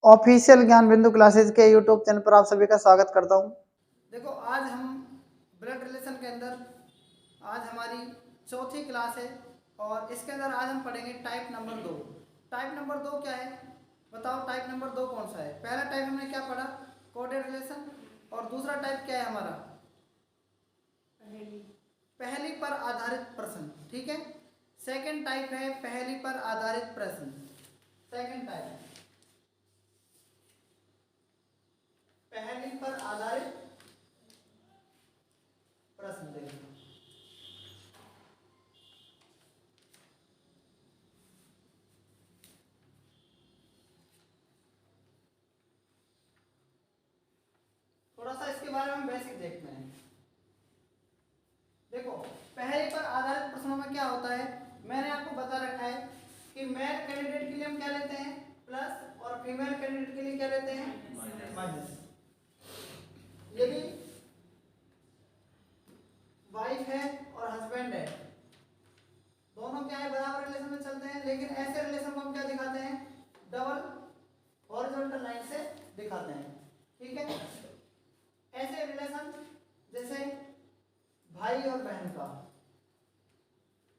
Official ज्ञान बिंदु classes के यूट्यूब चैनल पर आप सभी का स्वागत करता हूं। देखो आज हम ब्लड रिलेशन के अंदर आज हमारी चौथी क्लास है और इसके अंदर आज हम पढ़ेंगे टाइप नंबर 2। टाइप नंबर 2 क्या है बताओ। टाइप नंबर 2 कौन सा है? पहला टाइप हमने क्या पढ़ा? Coded relation. और दूसरा टाइप क्या है हमारा? पहली पर आधारित प्रश्न। ठीक है, सेकंड टाइप है पहली पर आधारित प्रश्न। सेकंड टाइप पहली पर आधारित प्रश्न। देखिए थोड़ा सा इसके बारे में बेसिक देखते हैं। देखो पहले पर आधारित प्रश्नों में क्या होता है, मैंने आपको बता रखा है कि मेल कैंडिडेट के लिए हम क्या लेते हैं प्लस और फीमेल कैंडिडेट के लिए क्या लेते हैं माइनस। यदि वाइफ है और हस्बैंड है, दोनों क्या है बराबर रिलेशन में चलते हैं, लेकिन ऐसे रिलेशन को हम क्या दिखाते हैं डबल हॉरिजॉन्टल लाइन से दिखाते हैं। ठीक है, ऐसे रिलेशन जैसे भाई और बहन का,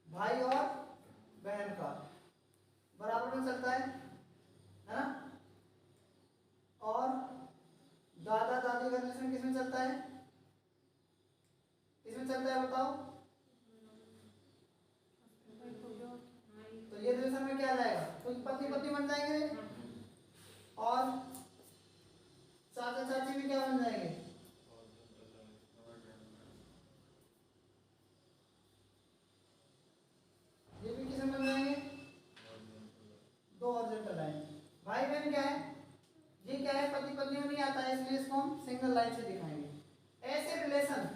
भाई और बहन का बराबर में चलता है ना। और दादा दादी का रिलेशन किसमें चलता है? किसमें चलता है बताओ? तो ये रिलेशन में क्या आ जाएगा? तो पति पत्नी बन जाएंगे और चाचा चाची भी क्या बन जाएंगे? ये भी किसमें बन जाएंगे? दो हॉरिजॉन्टल लाइन। भाई बहन क्या है? ये क्या है पति पत्नी में नहीं आता है, इसलिए इसको हम सिंगल लाइन से दिखाएंगे। ऐसे रिलेशन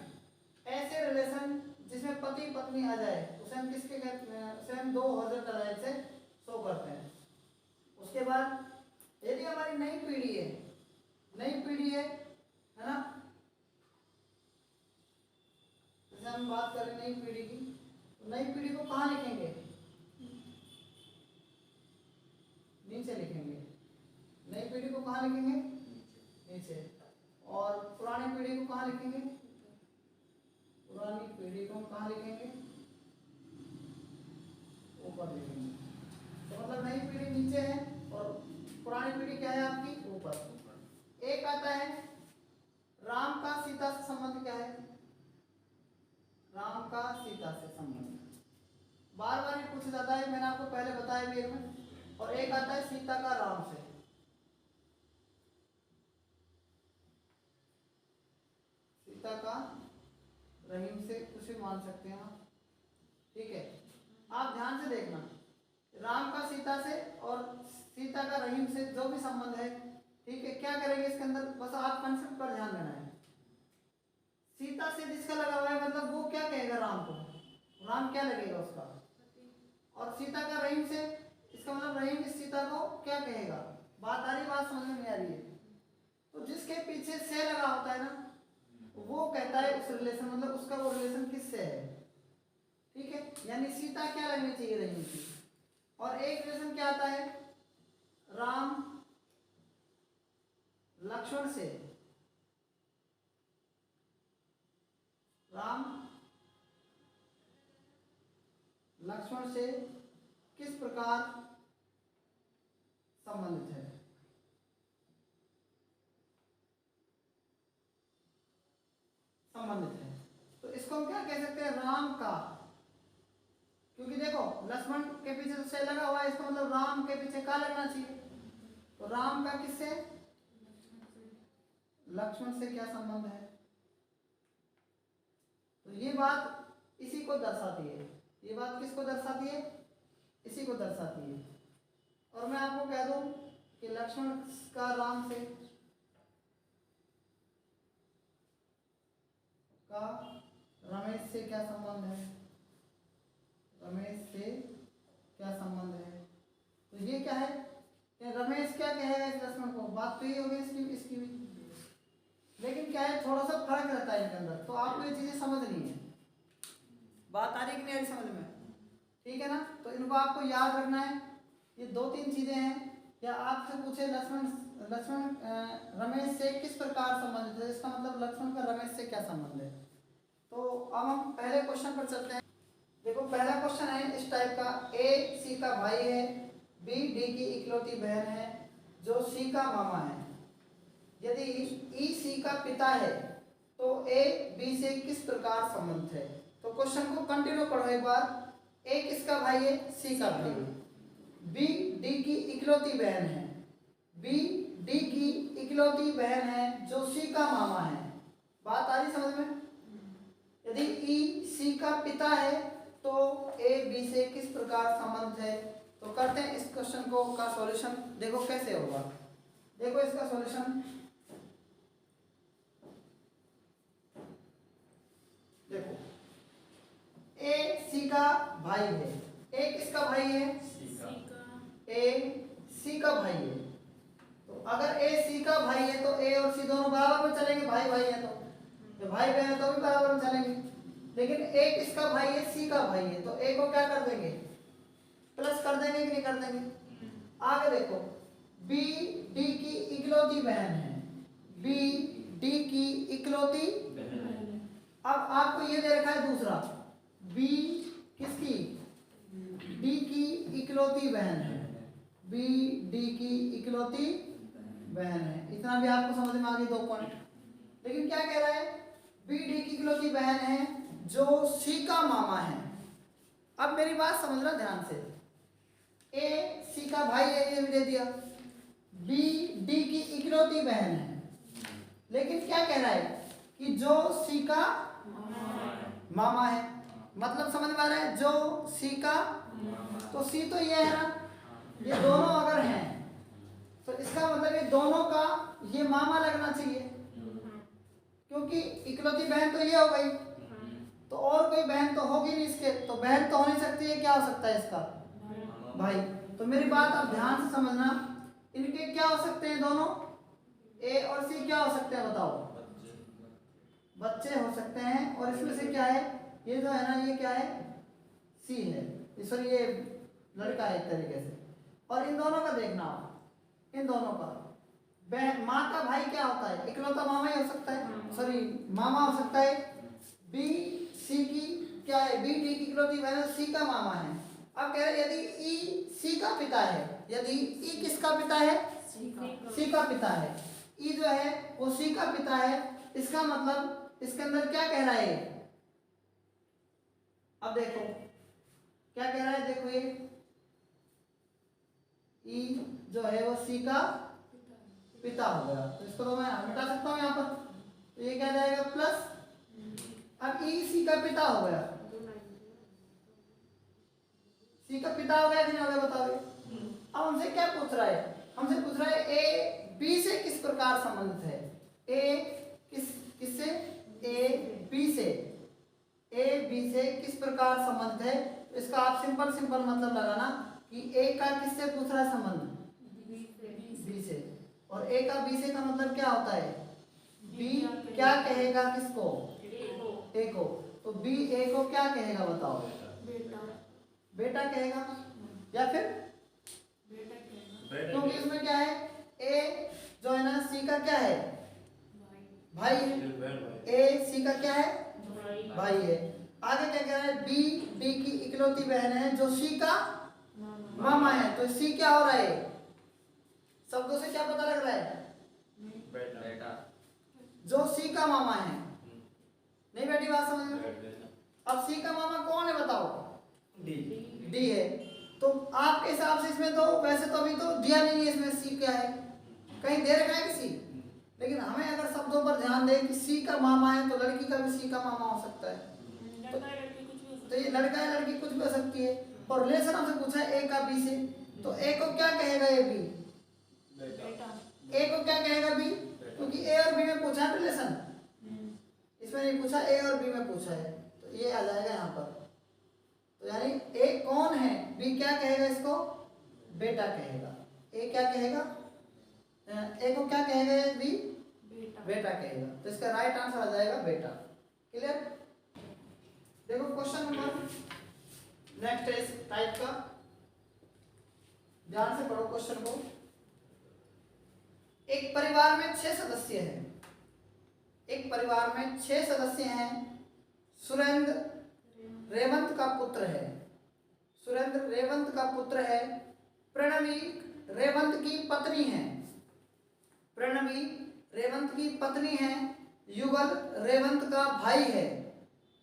जिसमें पति पत्नी आ जाए उसे हम किसके कहते हैं? उसे हम दो हॉरिजॉन्टल लाइन से शो करते हैं। उसके बाद यदि हमारी नई पीढ़ी है ना, जैसे हम बात करें नई पीढ़ी की, तो नई पीढ़ी को कहाँ लिखेंगे? नीचे लिखेंगे। नई पीढ़ी को कहाँ लिखेंगे? नीचे। और पुरानी पीढ़ी को कहाँ लिखेंगे? पुरानी पीढ़ी को कहाँ लिखेंगे? ऊपर लिखेंगे। तो मतलब नई पीढ़ी नीचे है और पुरानी पीढ़ी क्या है आपकी? ऊपर। एक आता है राम का सीता से संबंध क्या है? राम का सीता से संबंध बार बार ही पूछा जाता है, मैंने आपको पहले बताया भी में। और एक आता है सीता का राम से। सीता का रहीम से कुछ भी मान सकते हैं आप। ठीक है, आप ध्यान से देखना, राम का सीता से और सीता का रहीम से जो भी संबंध है, ठीक है, क्या करेंगे इसके अंदर, बस आप कंसेप्ट पर ध्यान देना है। सीता से जिसका लगा हुआ है मतलब वो क्या कहेगा राम को? राम क्या लगेगा उसका? और सीता का रहीम से इसका मतलब रहीम इस सीता को क्या कहेगा? बात आ रही, बात समझ में नहीं आ रही है? तो जिसके पीछे से लगा होता है ना, वो कहता है उस रिलेशन, मतलब उसका वो रिलेशन किससे है। ठीक है, यानी सीता क्या लगनी चाहिए रहीम की। और एक रिलेशन क्या आता है राम लक्ष्मण से। राम लक्ष्मण से किस प्रकार संबंधित है? संबंधित है। तो इसको हम क्या कह सकते हैं? राम का, क्योंकि देखो लक्ष्मण के पीछे तो से लगा हुआ है, इसका मतलब राम के पीछे का लगना चाहिए। तो राम का किससे? लक्ष्मण से क्या संबंध है? तो ये बात इसी को दर्शाती है। ये बात किसको दर्शाती है? इसी को दर्शाती है। और मैं आपको कह दूं कि लक्ष्मण का राम से का रमेश से क्या संबंध है? रमेश से क्या संबंध है? तो ये क्या है कि रमेश क्या कहेगा इस लक्ष्मण को? बात तो ये हो गई इसकी भी। लेकिन क्या है, थोड़ा सा फर्क रहता है इनके अंदर, तो आपको ये चीजें समझनी है। बात आ रही कि नहीं आ रही समझ में? ठीक है ना, तो इनको आपको याद रखना है। ये दो तीन चीजें हैं, या आपसे पूछे लक्ष्मण लक्ष्मण रमेश से किस प्रकार संबंधित है, इसका मतलब लक्ष्मण का रमेश से क्या संबंध है। तो अब हम पहले क्वेश्चन पर चलते हैं। देखो पहला क्वेश्चन है इस टाइप का, ए सी का भाई है, बी डी की इकलौती बहन है, जो सी का मामा है। यदि ई सी का पिता है तो ए बी से किस प्रकार संबंधित है। तो क्वेश्चन को कंटिन्यू पढ़ो एक बार। ए किसका भाई है, सी का भाई है। बी डी की इकलौती बहन है, बी डी की इकलौती बहन है जो सी का मामा है। बात आ रही समझ में। यदि ई सी का पिता है तो ए बी से किस प्रकार संबंध है। तो करते हैं इस क्वेश्चन को का सॉल्यूशन। देखो कैसे होगा, देखो इसका सॉल्यूशन। देखो ए सी का भाई है, ए किसका भाई है, ए सी का भाई है। तो अगर ए सी का भाई है तो ए और सी दोनों बराबर में चलेंगे, भाई भाई है तो भाई बहन है तो भी बराबर में चलेंगे। लेकिन ए किसका भाई है, सी का भाई है, तो ए को क्या कर देंगे, प्लस कर देंगे कि नहीं कर देंगे। आगे देखो बी डी की इकलौती बहन है, बी डी की इकलौती बहन। अब आपको ये दे रखा है दूसरा, बी किसकी, डी की इकलौती बहन है, बी डी की इकलौती बहन है। इतना भी आपको समझ में आ गई 2 पॉइंट। लेकिन क्या कह रहा है, बी डी की इकलौती बहन है जो सी का मामा है। अब मेरी बात समझना ध्यान से, ए सी का भाई है ये भी दे दिया, बी डी की इकलौती बहन है। लेकिन क्या कह रहा है कि जो सी का मामा है। मतलब समझ में आ रहा है, जो सी का, तो सी तो ये है ना, ये दोनों अगर हैं तो इसका मतलब ये दोनों का ये मामा लगना चाहिए, क्योंकि इकलौती बहन तो ये हो गई, तो और कोई बहन तो होगी नहीं इसके, तो बहन तो हो नहीं सकती है, क्या हो सकता है इसका, भाई। तो मेरी बात आप ध्यान से समझना, इनके क्या हो सकते हैं दोनों, ए और सी क्या हो सकते हैं बताओ, बच्चे हो सकते हैं। और इसमें से क्या है, ये जो है ना ये क्या है, सी है, सॉरी ये लड़का है एक तरीके से। और इन दोनों का देखना, इन दोनों का बहन, माँ का भाई क्या होता है, इकलौता मामा ही हो सकता है, सॉरी मामा हो सकता है। बी सी की क्या है, बी डी की इकलौती बहन सी का मामा है। अब कह रहे यदि ई सी का पिता है, यदि ई किसका पिता है, सी का पिता है, ई जो है वो सी का पिता है, इसका मतलब इसके अंदर क्या कह रहा है। अब देखो क्या कह रहा है, देखो ये ई जो है वो सी का पिता हो गया, तो इसको तो मैं हटा सकता हूं यहाँ पर, तो ये क्या जाएगा प्लस। अब ई सी का पिता हो गया, सी का पिता हो गया कि नहीं हो गया बताओ। अब हमसे क्या पूछ रहा है, हमसे पूछ रहा है ए बी से किस प्रकार संबंधित है। ए किससे, ए बी से, ए बी से किस प्रकार संबंधित है। तो इसका आप सिंपल मतलब लगाना कि ए का किससे पूछ रहा है संबंध, बी से। और ए का बी से का मतलब क्या होता है, बी क्या कहेगा किसको, ए को। तो बी ए को क्या कहेगा बताओ, बेटा कहेगा, या फिर क्योंकि इसमें क्या है, ए जो है ना सी का क्या है, भाई है, ए सी का क्या है, भाई है। आगे क्या कह रहा है, बी डी की इकलौती बहन है जो सी का मामा है। तो सी क्या हो रहा है, शब्दों से क्या पता लग रहा है, बेटा, जो सी का मामा है। नहीं बैठी बात समझ में। अब सी का मामा कौन है बताओ, डी है। तो आपके हिसाब से इसमें तो वैसे तो अभी तो दिया नहीं है इसमें सी क्या है, कहीं दे रखा है कि सी। लेकिन हमें अगर शब्दों पर ध्यान दें कि सी का मामा है तो लड़की का भी सी का मामा हो सकता है। तो ये लड़का है लड़की कुछ भी हो सकती है। और रिलेशन हमसे पूछा है ए का बी से, तो ए को क्या कहेगा ये बी, ए को क्या कहेगा बी, क्योंकि ए और बी में पूछा है रिलेशन, इसमें नहीं पूछा, ए और बी में पूछा है, तो ये आ जाएगा यहाँ पर। तो यानी ए कौन है, बी क्या कहेगा इसको, बेटा कहेगा। ए क्या कहेगा, ए को क्या कहेगा ये बी, बेटा कहेगा। तो इसका राइट आंसर आ जाएगा बेटा। क्लियर। देखो क्वेश्चन नंबर नेक्स्ट है इस टाइप का, ध्यान से पढ़ो क्वेश्चन को। एक परिवार में 6 सदस्य हैं। एक परिवार में 6 सदस्य हैं। सुरेंद्र रेवंत का पुत्र है। सुरेंद्र रेवंत का पुत्र है। प्रणवी रेवंत की पत्नी है। प्रणवी रेवंत की पत्नी है। युगल रेवंत का भाई है।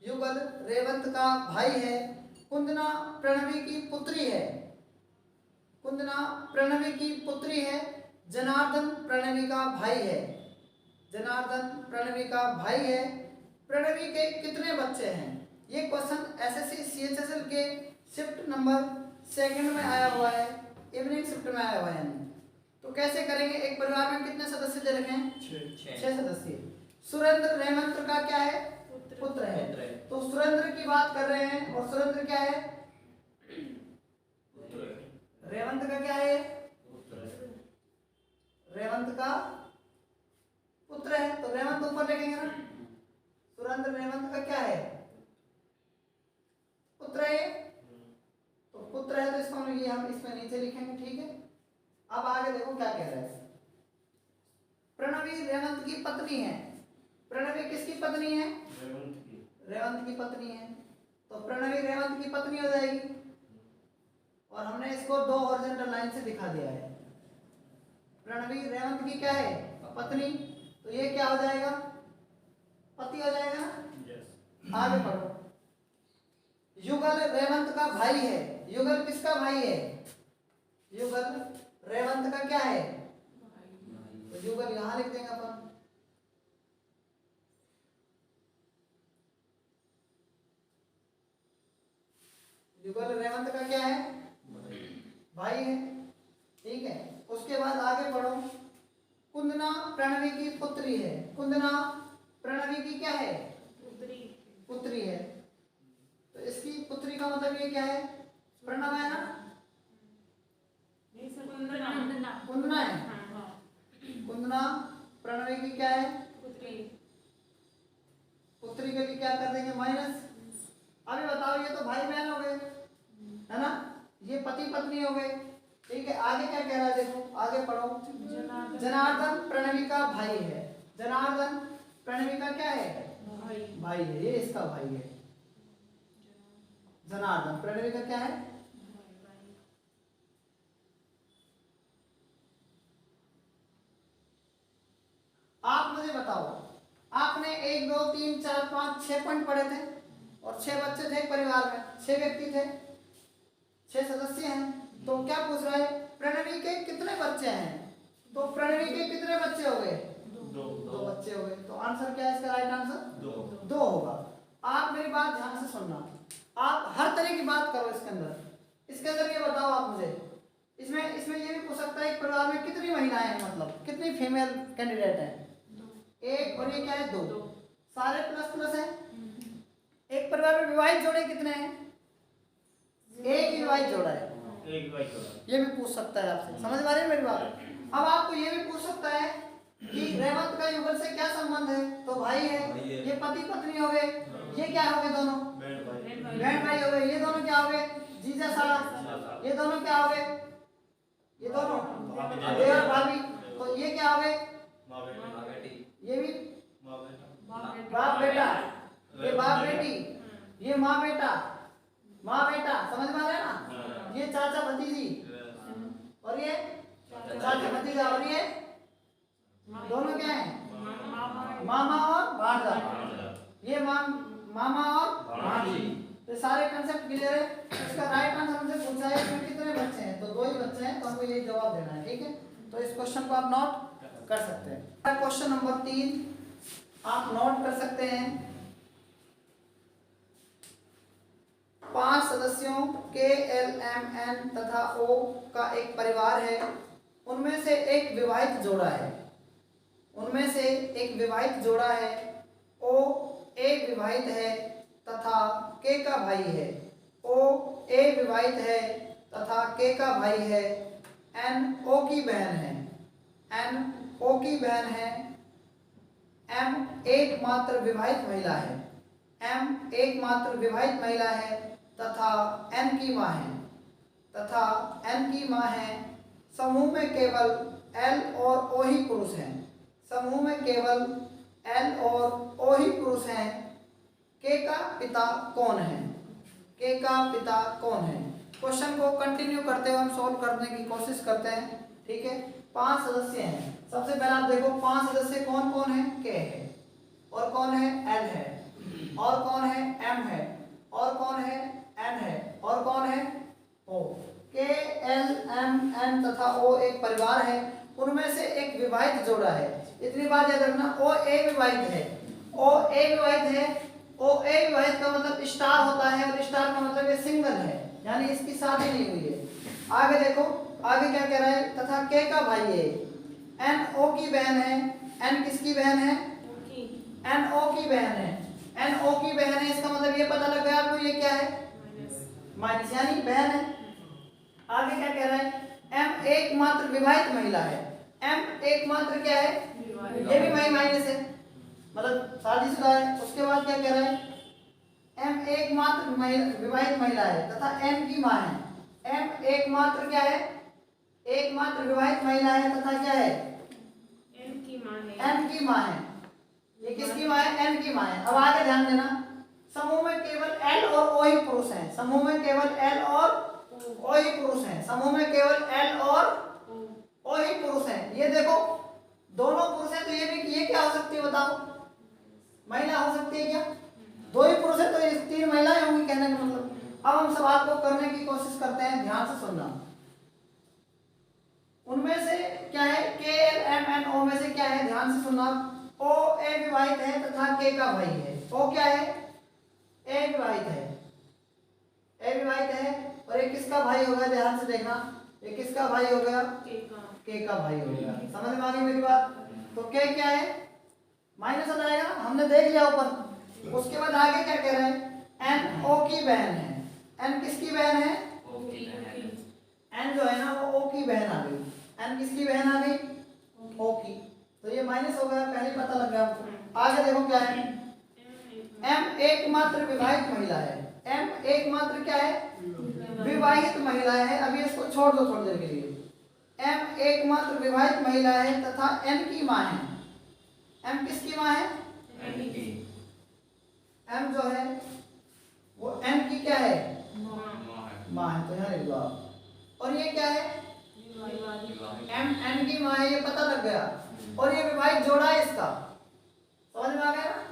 युगल रेवंत का भाई है। कुंदना प्रणवी की पुत्री है। कुंदना प्रणवी की पुत्री है। जनार्दन प्रणवी का भाई है। जनार्दन प्रणवी का भाई है। प्रणवी के कितने बच्चे हैं? ये क्वेश्चन एसएससी सीएचएसएल के शिफ्ट नंबर 2 में आया हुआ है, इवनिंग शिफ्ट में आया हुआ है यानी। तो कैसे करेंगे? एक परिवार में कितने सदस्य दे रखे हैं? 6 सदस्य। सुरेंद्र रेवंत का क्या है? पुत्र है। तो सुरेंद्र की बात कर रहे हैं और सुरेंद्र क्या है? रेवंत का क्या है? रेवंत का पुत्र है। तो रेवंत ऊपर लिखेंगे ना। सुरेंद्र रेवंत का क्या है? पुत्र है। तो पुत्र है तो इसको हम इसमें नीचे लिखेंगे, ठीक है। अब आगे देखो क्या कह रहा है। प्रणवी रेवंत की पत्नी है। प्रणवी किसकी पत्नी है? रेवंत की पत्नी है। तो प्रणवी रेवंत की पत्नी हो जाएगी और हमने इसको 2 हॉरिजॉन्टल लाइन से दिखा दिया है। प्रणवी रेवंत की क्या है? पत्नी। तो ये क्या हो जाएगा? पति हो जाएगा ना। आगे पढ़ो। युगल रेवंत का भाई है। युगल किसका भाई है? युगल रेवंत का क्या है? तो युगल यहां लिख देंगे अपन। युगल रेवंत का क्या है? भाई है, ठीक है। उसके बाद आगे बढ़ो। कुंदना प्रणवी की पुत्री है। कुंदना प्रणवी की क्या है? पुत्री है। तो इसकी पुत्री का मतलब ये क्या है? प्रणव है ना। कुंदना है। कुंदना प्रणवी की क्या है? पुत्री के लिए क्या कर देंगे? माइनस। अभी बताओ, ये तो भाई बहन हो गए है ना, ये पति पत्नी हो गए, ठीक है। आगे क्या कह रहा है देखो, आगे पढ़ो। जनार्दन प्रणवी का भाई है। जनार्दन प्रणवी का क्या है? भाई है। ये इसका भाई है। जनार्दन प्रणवी का क्या है? आप मुझे बताओ, आपने 1 2 3 4 5 6 पॉइंट पढ़े थे और 6 बच्चे थे परिवार में, 6 व्यक्ति थे, 6 सदस्य हैं। तो क्या पूछ रहा है? प्रणवी के कितने बच्चे हैं? तो प्रणवी के कितने बच्चे हो गए? 2 बच्चे हो गए। तो आंसर क्या है इसका? राइट आंसर 2 होगा। आप मेरी बात ध्यान से सुनना, आप हर तरह की बात करो इसके अंदर। इसके अंदर ये बताओ आप मुझे, इसमें ये भी पूछ सकता है एक परिवार में कितनी महिलाएं हैं, मतलब कितनी फीमेल कैंडिडेट हैं? 1 और ये क्या है? 2। सारे प्लस प्लस है। एक परिवार में विवाहित जोड़े कितने हैं? 1 विवाहित जोड़ा है। ये भी पूछ सकता है आपसे, समझ में आ रही है मेरी बात? अब आपको ये भी पूछ सकता है कि रेवंत का युगल से क्या संबंध है? तो भाई है। ये पति पत्नी हो गए। ये क्या हो गए? दोनों बहन भाई हो गए। ये दोनों क्या हो गए? जीजा साला। ये दोनों क्या हो गए? ये दोनों देवर भाभी। तो ये क्या हो गए? ये भी बाप बेटा। ये बाप बेटी, ये माँ बेटा, माँ बेटा, समझ में आ रहा है ना। ये चाचा भतीजी और ये चाचा भतीजा और ये दोनों क्या है? मामा और भांजा। ये मामा और भांजी। तो सारे कंसेप्ट क्लियर है। इसका राइट आंसर हमसे पूछा है इसमें कितने बच्चे हैं? तो 2 ही बच्चे हैं, तो हमको ये जवाब देना है, ठीक है। तो इस क्वेश्चन को आप नोट कर सकते हैं। क्वेश्चन नंबर 3 आप नोट कर सकते हैं। 5 सदस्यों के एल एम एन तथा ओ का एक परिवार है। उनमें से एक विवाहित जोड़ा है। उनमें से एक विवाहित जोड़ा है। ओ एक विवाहित है तथा के का भाई है। ओ ए विवाहित है तथा के का भाई है। एन ओ की बहन है। एन ओ की बहन है। एम एकमात्र विवाहित महिला है। एम एकमात्र विवाहित महिला है तथा एन की माँ है। तथा एन की माँ है। समूह में केवल एल और ओ ही पुरुष हैं। समूह में केवल एल और ओ ही पुरुष हैं। के का पिता कौन है? के का पिता कौन है? क्वेश्चन को कंटिन्यू करते हुए हम सोल्व करने की कोशिश करते हैं। ठीक है, 5 सदस्य हैं। सबसे पहले आप देखो 5 सदस्य कौन कौन है? के है, और कौन है? एल है, और कौन है? एम है, और कौन है? एन है, और कौन है? ओ। के, एल, एम, एन तथा ओ एक परिवार है। उनमें से एक विवाहित जोड़ा है। इतनी बात याद रखना, ओ ए विवाहित है। ओ ए विवाहित है। ओ ए विवाहित का मतलब स्टार होता है, और स्टार का मतलब ये सिंगल है, यानी इसकी शादी नहीं हुई है। आगे देखो, आगे क्या कह रहा है? तथा के का भाई है। एन ओ की बहन है। एन किसकी बहन है? एन ओ की बहन है। एन ओ की बहन है, इसका मतलब ये पता लग गया आपको ये क्या है? माइनस, यानी बहन है। आगे क्या कह रहा है? एम एकमात्र विवाहित महिला है। एम एकमात्र क्या है? ये भी माइनस है, मतलब शादीशुदा है। उसके बाद क्या कह रहा है? एम एकमात्र विवाहित महिला है तथा एन की मां है। एम एकमात्र क्या है? एकमात्र विवाहित महिला है तथा क्या है? एन की मां है। ये किसकी मां है? एन की मां है। अब आगे ध्यान देना, समूह में केवल एल और ओ ही पुरुष हैं। समूह में केवल एल और ओ ही पुरुष हैं। समूह में केवल एल और ओ ही पुरुष हैं। ये देखो दोनों पुरुष हैं, तो ये क्या हो सकती है बताओ? महिला हो सकती है क्या? 2 ही पुरुष है तो ये 3 महिलाएं होंगी, कहने का मतलब। अब हम सवाल को करने की कोशिश करते हैं, ध्यान से सुनना। उनमें से क्या है? के, एल, एम, एन, ओ में से क्या है? ध्यान से सुनना। ओ ए विवाहित है तथा के का भाई है। ओ क्या है? ए विवाहित है। ए विवाहित है, और ये किसका भाई हो गया? ध्यान से देखना, ये किसका भाई हो गया? के का भाई हो गया। समझ में आ गई मेरी बात? तो के क्या है? माइनस आ जाएगा, हमने देख लिया ऊपर। उसके बाद आगे क्या कह रहे हैं? एन ओ की बहन है। एन किसकी बहन है? एन जो है ना वो ओ की बहन आ गई। एन किसकी बहन आ गई? ओ की। तो ये माइनस हो गया, पहले पता लग गया आपको। आगे देखो क्या है? एम एकमात्र विवाहित महिला है। एम एकमात्र क्या है? विवाहित महिला है। अभी इसको छोड़ दो थोड़ी देर के लिए। एम एकमात्र विवाहित महिला है तथा एन की मां है। एम किसकी मां है? एम जो है वो एन की क्या है? मां है। तो यहाँ लिख दो आप। और ये क्या है? एम एन की मां है, ये पता लग गया। और ये विवाहित जोड़ा है इसका, समझ में आ गया ना?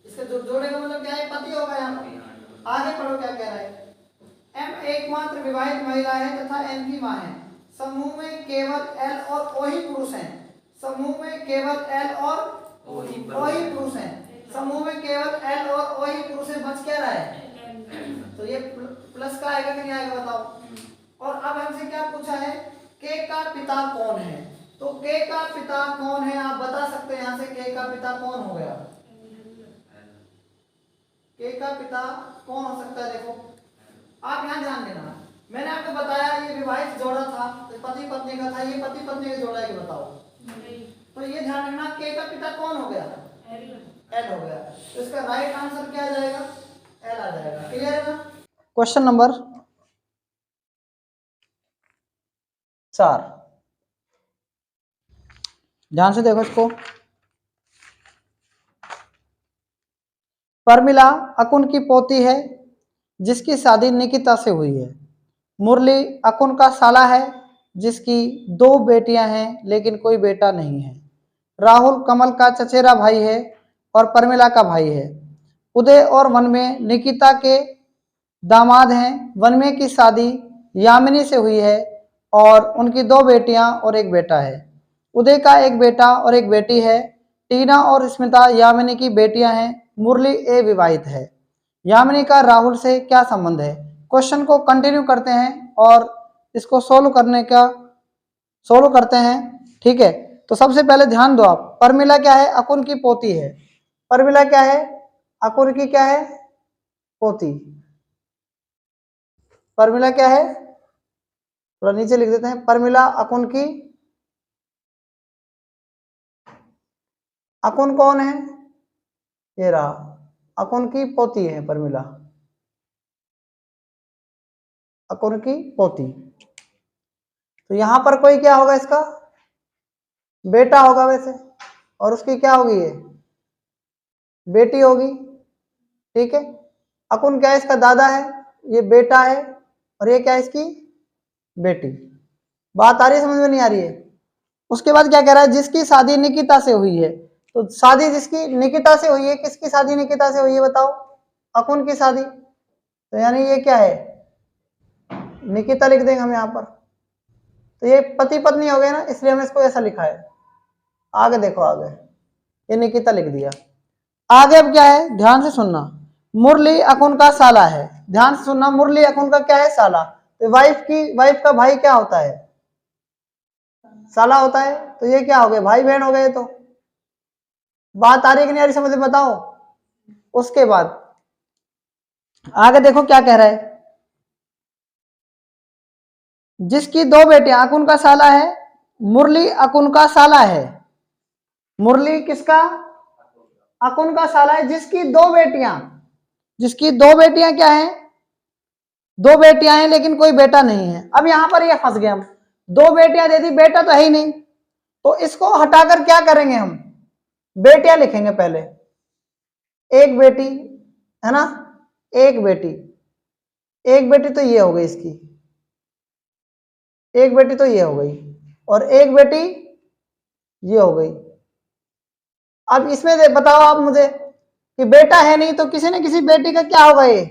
इसके जोड़े का मतलब क्या है? पति होगा यहाँ पर। आगे पढ़ो क्या कह रहा है? एम एकमात्र विवाहित महिला है तथा एन की मां है। समूह में केवल एल और ओ ही पुरुष हैं। समूह में केवल एल और ओ ही पुरुष हैं। समूह में केवल एल और ओ ही पुरुष हैं। बच क्या रहा है? तो ये प्लस का आएगा कि नहीं आएगा बताओ? और अब हमसे क्या पूछा है? के का पिता कौन है? तो के का पिता कौन है आप बता सकते हैं यहाँ से? के का पिता कौन हो गया? के का पिता कौन हो सकता है? देखो आप यहाँ ध्यान देना, मैंने आपको बताया ये विवाहित जोड़ा था, तो पति पत्नी का था। ये पति पत्नी का जोड़ा है कि बताओ? तो ये ध्यान रखना, के का पिता कौन हो गया? एल हो गया। तो इसका राइट आंसर क्या आ जाएगा? एल आ जाएगा। क्लियर है ना? क्वेश्चन नंबर 4, ध्यान से देखो इसको। परमिला अकुन की पोती है जिसकी शादी निकिता से हुई है। मुरली अकुन का साला है जिसकी 2 बेटियां हैं लेकिन कोई बेटा नहीं है। राहुल कमल का चचेरा भाई है और परमिला का भाई है। उदय और वनमे निकिता के दामाद हैं। वनमे की शादी यामिनी से हुई है और उनकी 2 बेटियां और एक बेटा है। उदय का एक बेटा और एक बेटी है। टीना और स्मिता यामिनी की बेटियां हैं। मुरली ए विवाहित है। यामिनी का राहुल से क्या संबंध है? क्वेश्चन को कंटिन्यू करते हैं और इसको सोल्व करते हैं। ठीक है, तो सबसे पहले ध्यान दो आप। परमिला क्या है? अकुन की पोती है। परमिला क्या है? अकुन की क्या है? पोती। परमिला क्या है? थोड़ा नीचे लिख देते हैं। परमिला अकुन की, अकुन कौन है? ये रहा, अकुन की पोती है परमिला, अकुन की पोती। तो यहां पर कोई क्या होगा, इसका बेटा होगा वैसे, और उसकी क्या होगी, ये बेटी होगी। ठीक है, अकुन क्या है, इसका दादा है, ये बेटा है, और ये क्या है, इसकी बेटी। बात आ रही है, समझ में नहीं आ रही है? उसके बाद क्या कह रहा है, जिसकी शादी निकिता से हुई है। तो शादी जिसकी निकिता से हुई है, किसकी शादी निकिता से हुई है बताओ, अकुन की शादी। तो यानी ये क्या है, निकिता लिख देंगे हम यहाँ पर। तो ये पति पत्नी हो गए ना, इसलिए हमने इसको ऐसा लिखा है। आगे देखो, आगे ये निकिता लिख दिया। आगे अब क्या है, ध्यान से सुनना। मुरली अकुन का साला है, ध्यान से सुनना। मुरली अकुन का क्या है, साला। तो वाइफ का भाई क्या होता है, साला होता है। तो ये क्या हो गए, भाई बहन हो गए। तो बात आ रही कि नहीं आ रही, समझ में बताओ। उसके बाद आगे देखो क्या कह रहा है, जिसकी दो बेटियां, अकुन का साला है, मुरली अकुन का साला है। मुरली किसका, अकुन का साला है, जिसकी दो बेटियां क्या है, दो बेटियां हैं लेकिन कोई बेटा नहीं है। अब यहां पर ये फंस गए हम, दो बेटियां दे दी, बेटा तो है ही नहीं। तो इसको हटाकर क्या करेंगे, हम बेटियां लिखेंगे पहले। एक बेटी है ना, एक बेटी तो ये हो गई इसकी, एक बेटी तो ये हो गई, और एक बेटी ये हो गई। अब इसमें बताओ आप मुझे कि बेटा है नहीं, तो किसी न किसी बेटी का क्या होगा, ये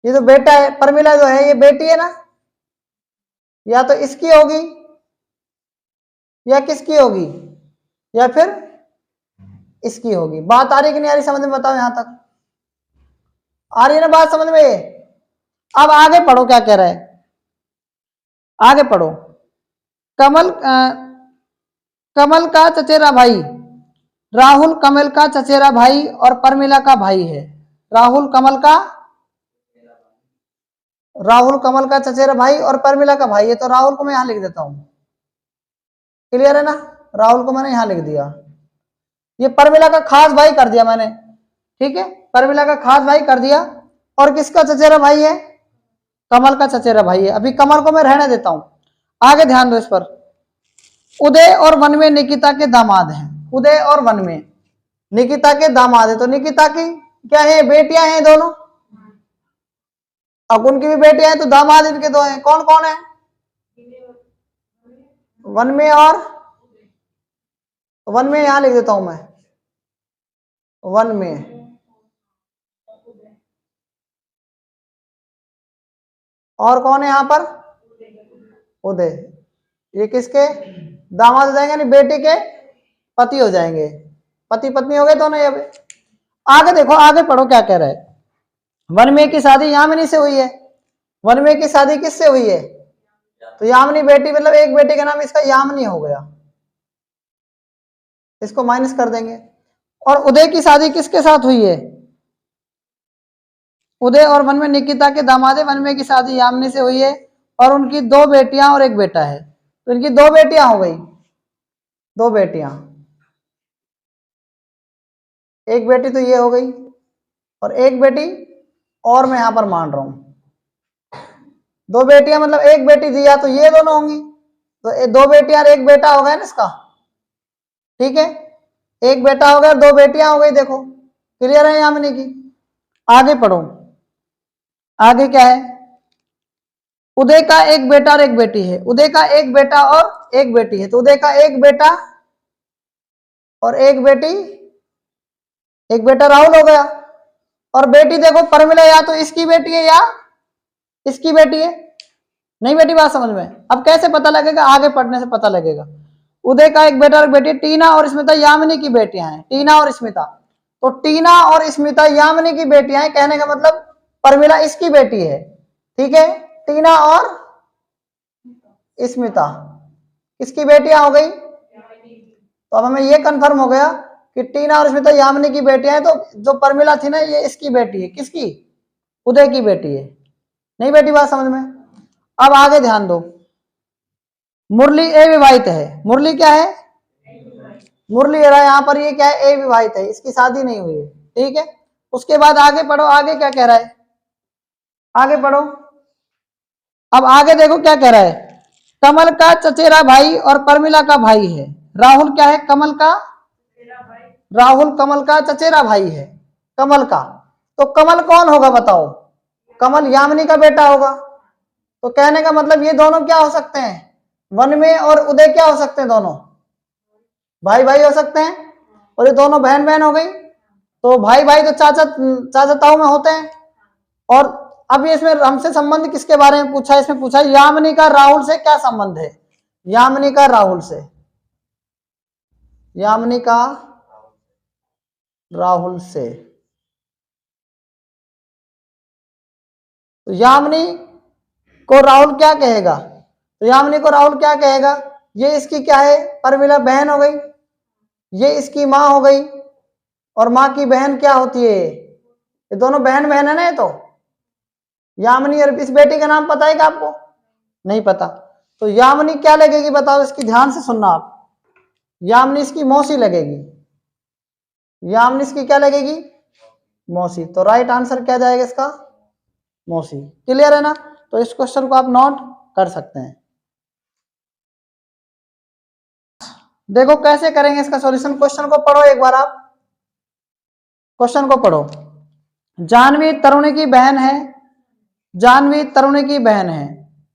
तो बेटा है, परमिला जो है ये बेटी है ना, या तो इसकी होगी या किसकी होगी, या फिर इसकी होगी। बात आ रही कि नहीं आ रही, समझ में बताओ। यहां तक आ रही है ना बात समझ में। अब आगे पढ़ो क्या कह रहा है, आगे पढ़ो। कमल का चचेरा भाई राहुल कमल का चचेरा भाई और परमिला का भाई है। राहुल कमल का चचेरा भाई और परमिला का भाई है। तो राहुल को मैं यहां लिख देता हूं, क्लियर है ना। राहुल को मैंने यहां लिख दिया, ये परमिला का खास भाई कर दिया मैंने। ठीक है, परमिला का खास भाई कर दिया। और किसका चचेरा भाई है, कमल का चचेरा भाई है। अभी कमल को मैं रहने देता हूं, आगे ध्यान दो इस पर। उदय और वनमेय निकिता के दामाद हैं, उदय और वनमेय निकिता के दामाद है। तो निकिता की क्या है, बेटियां हैं दोनों। अब उनकी भी बेटियां हैं, तो दामाद इनके दो हैं। कौन कौन है, वनमेय और वनमेय, यहां लिख देता हूं मैं, वनमेय। और कौन है यहां पर, उदय। ये किसके दामाद हो जाएंगे, यानी बेटी के पति हो जाएंगे, पति पत्नी हो गए दोनों। ये आगे देखो, आगे पढ़ो क्या कह रहा है। वनमेय की शादी यामिनी से हुई है। वनमेय की शादी किससे हुई है, तो यामिनी बेटी, मतलब एक बेटी का नाम इसका यामिनी हो गया, इसको माइनस कर देंगे। और उदय की शादी किसके साथ हुई है, उदय और वनमेय निकिता के दामाद है। वनमेय की शादी यामिनी से हुई है और उनकी दो बेटियां और एक बेटा है। तो इनकी दो बेटियां हो गई, दो बेटियां, एक बेटी तो ये हो गई और एक बेटी और मैं यहां पर मान रहा हूं। दो बेटियां मतलब एक बेटी दिया तो ये दोनों होंगी। तो दो बेटियां और एक बेटा हो गया ना इसका। ठीक है, एक बेटा हो गया, दो बेटियां हो गई। देखो क्लियर है यामिनी की। आगे पढ़ो, आगे क्या है, उदय का एक बेटा और एक बेटी है। उदय का एक बेटा और एक बेटी है। तो उदय का एक बेटा और एक बेटी, एक बेटा राहुल हो गया। और बेटी देखो परमिला, या तो इसकी बेटी है या इसकी बेटी है। नहीं बेटी, बात समझ में। अब कैसे पता लगेगा, आगे पढ़ने से पता लगेगा। उदय का एक बेटा और एक बेटी, टीना और स्मिता यामिनी की बेटियां हैं। टीना और स्मिता, तो टीना और स्मिता यामिनी की बेटियां हैं। कहने का मतलब परमिला इसकी बेटी है। ठीक है, टीना और स्मिता किसकी बेटियां हो गई। तो अब हमें ये कंफर्म हो गया कि टीना और स्मिता यामिनी की बेटियां हैं। तो जो परमिला थी ना, ये इसकी बेटी है। किसकी, उदय की बेटी है। नहीं बेटी, बात समझ में। अब आगे ध्यान दो, मुरली अविवाहित है। मुरली क्या है, मुरली यहाँ पर ये क्या है, अविवाहित है, इसकी शादी नहीं हुई है। ठीक है, उसके बाद आगे पढ़ो, आगे क्या कह रहा है, आगे पढ़ो। अब आगे देखो क्या कह रहा है, कमल का चचेरा भाई और परमिला का भाई है। राहुल क्या है? कमल का, राहुल कमल का चचेरा भाई है, कमल का। तो कमल कौन होगा बताओ? कमल यामिनी का बेटा होगा। तो कहने का मतलब ये दोनों क्या हो सकते हैं? वनमेय और उदय क्या हो सकते हैं? दोनों भाई भाई हो सकते हैं। और ये दोनों बहन बहन हो गई। तो भाई भाई तो चाचा चाचा ताऊ में होते हैं। और अब ये इसमें हमसे संबंध किसके बारे में पूछा? इसमें पूछा यामिनी का राहुल से क्या संबंध है? यामिनी का राहुल से, यामिनी का राहुल से। तो यामिनी को राहुल क्या कहेगा? तो यामिनी को राहुल क्या कहेगा? ये इसकी क्या है? परमिला बहन हो गई, ये इसकी माँ हो गई, और माँ की बहन क्या होती है? ये दोनों बहन बहन है ना। ये तो यामिनी, और इस बेटी का नाम पता है क्या आपको? नहीं पता। तो यामिनी क्या लगेगी बताओ? इसकी ध्यान से सुनना आप। यामिनी इसकी मौसी लगेगी। यामिनी इसकी क्या लगेगी? मौसी। तो राइट आंसर क्या जाएगा इसका? मौसी। क्लियर है ना? तो इस क्वेश्चन को आप नोट कर सकते हैं। देखो कैसे करेंगे इसका सॉल्यूशन। क्वेश्चन को पढ़ो एक बार आप, क्वेश्चन को पढ़ो। जानवी तरुणी की बहन है, जानवी तरुणी की बहन है।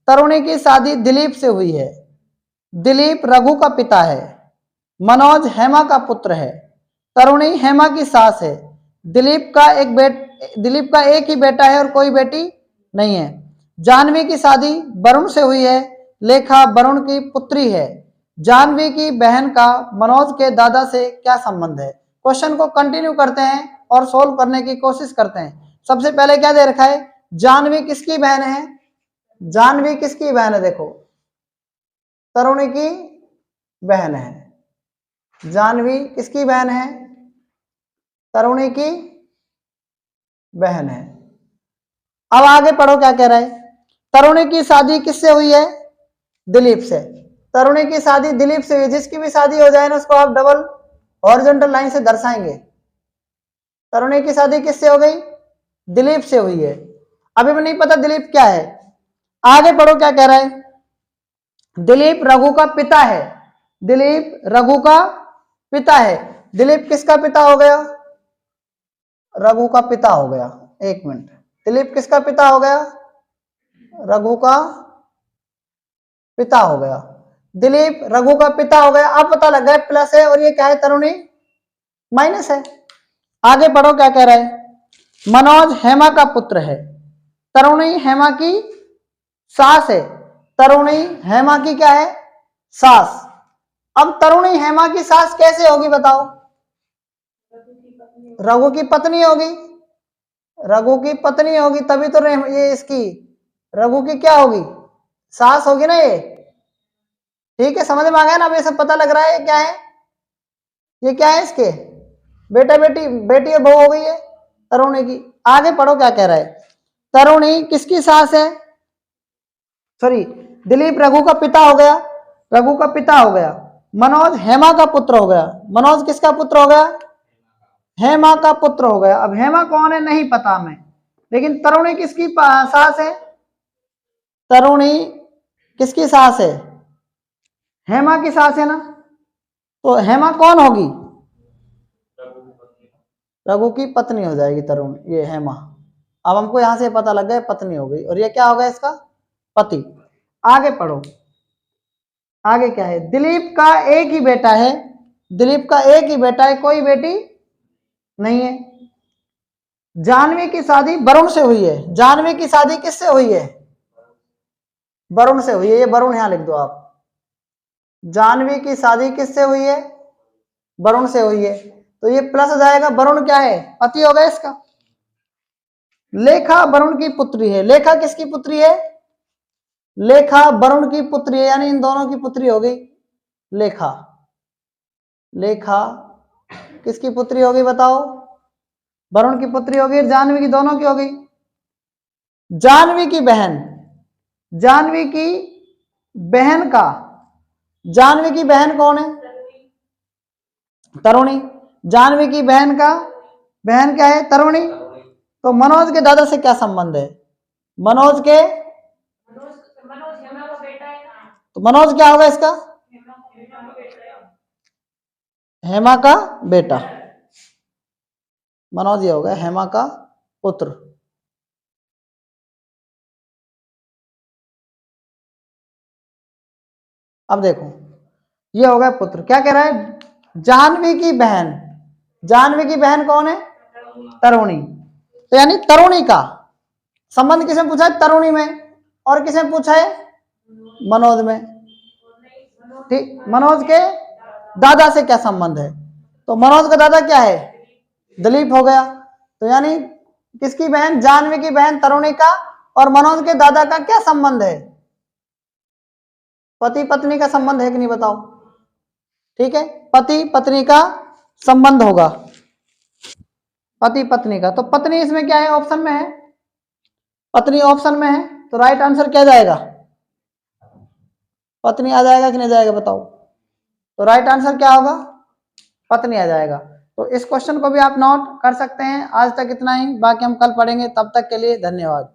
तरुणी की शादी दिलीप से हुई है। दिलीप रघु का पिता है। मनोज हेमा का पुत्र है। तरुणी हेमा की सास है। दिलीप का एक ही बेटा है और कोई बेटी नहीं है। जानवी की शादी वरुण से हुई है। लेखा वरुण की पुत्री है। जानवी की बहन का मनोज के दादा से क्या संबंध है? क्वेश्चन को कंटिन्यू करते हैं और सोल्व करने की कोशिश करते हैं। सबसे पहले क्या दे रखा है? जानवी किसकी बहन है? जानवी किसकी बहन है? देखो, तरुणी की बहन है। जानवी किसकी बहन है? तरुणी की बहन है। अब आगे पढ़ो क्या कह रहा है। तरुणी की शादी किससे हुई है? दिलीप से। तरुणी की शादी दिलीप से हुई। जिसकी भी शादी हो जाए ना उसको आप डबल हॉरिजॉन्टल लाइन से दर्शाएंगे। तरुणी की शादी किससे हो गई? दिलीप से हुई है। अभी भी नहीं पता दिलीप क्या है। आगे पढ़ो क्या कह रहा है। दिलीप रघु का पिता है। दिलीप रघु का पिता है। दिलीप किसका पिता हो गया? रघु का पिता हो गया। एक मिनट, दिलीप किसका पिता हो गया? रघु का पिता हो गया। दिलीप रघु का पिता हो गया। अब पता लग गया प्लस है और ये क्या है? तरुणी माइनस है। आगे पढ़ो क्या कह रहा है। मनोज हेमा का पुत्र है। तरुणी हेमा की सास है। तरुणी हेमा की क्या है? सास। अब तरुणी हेमा की सास कैसे होगी बताओ? रघु की पत्नी होगी। रघु की पत्नी होगी तभी तो ये इसकी रघु की क्या होगी? सास होगी ना ये। ठीक है, समझ में आ गया ना? अब ये सब पता लग रहा है। क्या है ये? क्या है इसके? बेटा बेटी, बेटी और बहू हो गई है तरुणी की। आगे पढ़ो क्या कह रहा है। तरुणी किसकी सास है? सॉरी, दिलीप रघु का पिता हो गया। रघु का पिता हो गया। मनोज हेमा का पुत्र हो गया। मनोज किसका पुत्र हो गया? हेमा का पुत्र हो गया। अब हेमा कौन है नहीं पता हमें, लेकिन तरुणी किसकी सास है? तरुणी किसकी सास है? हेमा की सास है ना। तो हेमा कौन होगी? रघु की पत्नी हो जाएगी तरुण, ये हेमा। अब हमको यहां से पता लग गया पत्नी हो गई, और ये क्या होगा इसका? पति। आगे पढ़ो, आगे क्या है। दिलीप का एक ही बेटा है। दिलीप का एक ही बेटा है, कोई बेटी नहीं है। जानवी की शादी वरुण से हुई है। जानवी की शादी किससे हुई है? वरुण से हुई है। ये वरुण यहां लिख दो आप। जानवी की शादी किससे हुई है? वरुण से हुई है। तो ये प्लस हो जाएगा। वरुण क्या है? पति होगा इसका। लेखा वरुण की पुत्री है। लेखा किसकी पुत्री है? लेखा वरुण की पुत्री है, यानी इन दोनों की पुत्री हो गई लेखा। लेखा किसकी पुत्री होगी बताओ? वरुण की पुत्री होगी। जानवी की दोनों की होगी। जानवी की बहन, जानवी की बहन का, जानवी की बहन कौन है? तरुणी। जानवी की बहन का बहन क्या है? तरुणी। तो मनोज के दादा से क्या संबंध है? मनोज के, तो मनोज क्या होगा इसका? हेमा का बेटा। मनोज ये होगा हेमा का पुत्र। अब देखो ये हो गया पुत्र। क्या कह रहा है? जाह्नवी की बहन। जाह्नवी की बहन कौन है? तरुणी। तो यानी तरुणी का संबंध किसमें पूछा है? तरुणी में। और किसमें पूछा है? मनोज में। ठीक, मनोज के दादा से क्या संबंध है? तो मनोज का दादा क्या है? दिलीप हो गया। तो यानी किसकी बहन? जाह्नवी की बहन तरुणी का और मनोज के दादा का क्या संबंध है? पति पत्नी का संबंध है कि नहीं बताओ? ठीक है, पति पत्नी का संबंध होगा, पति पत्नी का। तो पत्नी इसमें क्या है? ऑप्शन में है, पत्नी ऑप्शन में है। तो राइट आंसर क्या जाएगा? पत्नी आ जाएगा कि नहीं जाएगा बताओ? तो राइट आंसर क्या होगा? पत्नी आ जाएगा। तो इस क्वेश्चन को भी आप नोट कर सकते हैं। आज तक इतना ही, बाकी हम कल पढ़ेंगे। तब तक के लिए धन्यवाद।